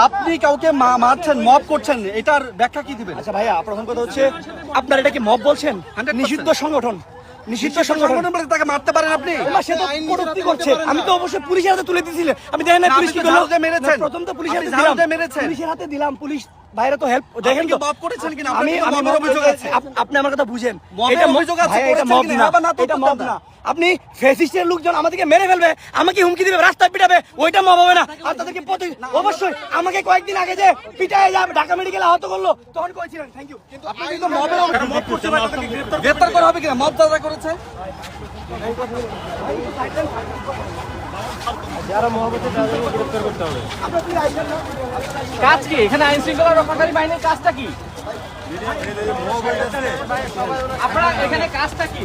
আপনি কাউকে মারছেন, মব করছেন, এটার ব্যাখ্যা কি দিবেন? আচ্ছা ভাইয়া, প্রথম কথা হচ্ছে আপনার এটা কি মব বলছেন? নিষিদ্ধ সংগঠন, নিষিদ্ধ সংগঠন তাকে মারতে পারেন আপনি? সে তো কটূক্তি করছে। আমি তো অবশ্যই পুলিশের হাতে তুলে দিয়েছিলাম। আমি দেখেন না পুলিশ কি করলো? প্রথম তো পুলিশের হাতে দিলাম, পুলিশের হাতে দিলাম। পুলিশ ভাইরা তো হেল্প দেখেন তো মব করেছেন কিনা? আমি অভিযোগ আছে। আপনি আমার কথা বুঝেন, এটা অভিযোগ আছে, এটা মব না, এটা মব না। আপনি ফ্যাসিস্টের লোকজন আমাদেরকে মেরে ফেলবে, আমাকে হুমকি দিবে, রাস্তায় পিটাবে, ওইটা মব হবে না। আর তাদেরকে অবশ্যই আমাকে কয়েকদিন আগে যে পিটায় যাবে ঢাকা মেডিকেলে আহত করলো তখন কইছিলেন থ্যাংক ইউ। কিন্তু আপনি কিন্তু মবের অংশ, মব করতে পারেন, গ্রেফতার করা হবে কিনা? মব যারা করেছে যারা মহব্বতে তাদের গ্রেফতার করতে হবে। কাজ কি এখানে? আইন শৃঙ্খলা রক্ষাকারী বাহিনীর কাজটা কি? আপনারা এখানে কাজটা কি?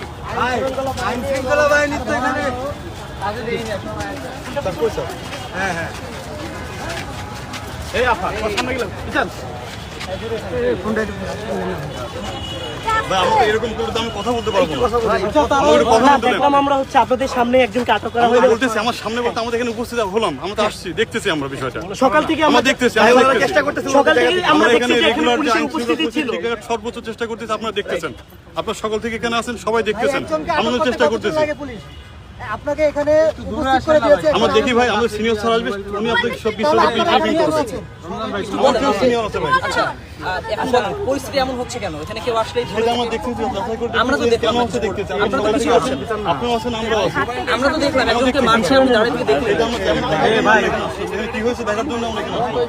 আইন শৃঙ্খলা বাহিনী তো এখানে এই আপা সামনে গেলাম চল। এরকম করে তো আমি কথা বলতে পারবো না। দেখলাম আমরা হচ্ছে আপনাদের সামনে একজনকে আটক করা হলো। বলতেছি আমার সামনে বলতে আমাদের এখানে উপস্থিত হলাম, আমরা তো আসছি, দেখতেছি আমরা বিষয়টা। সকাল থেকে আমরা দেখতেছি, আমরা চেষ্টা করতেছি, সকাল থেকে আমরা এখানে দেখতেছি এখানে রেগুলার পুলিশের উপস্থিতি ছিল। সর্বোচ্চ চেষ্টা করতেছি, আপনারা দেখতেছেন। আপনারা সকাল থেকে এখানে আছেন, সবাই দেখতেছেন, আমরা চেষ্টা করতেছি। আপনাকে এখানে উপস্থিত করে দিয়েছে। আমরা দেখি ভাই, আমাদের সিনিয়র স্যার আসবে, উনি আপনাকে সব বিষয়ে ব্রিফিং করবেন। আমার কেউ সিনিয়র আছে ভাই। আচ্ছা, এখন বলেন পরিস্থিতি এমন হচ্ছে কেন? এখানে কেউ আসলেই সেটা আমরা দেখতেছি, যাচাই করতে আমরা তো দেখলাম, কেন হচ্ছে দেখতেছি। আপনারা তো কিছু করছেন। আপনিও আছেন, আমরাও আছি। আমরা তো দেখলাম একজনকে মারছে, আমি দাঁড়িয়ে থেকে দেখলাম। এটা আমরা কেমন ভাই কি হয়েছে দেখার জন্য আমরা এখানে আসলাম।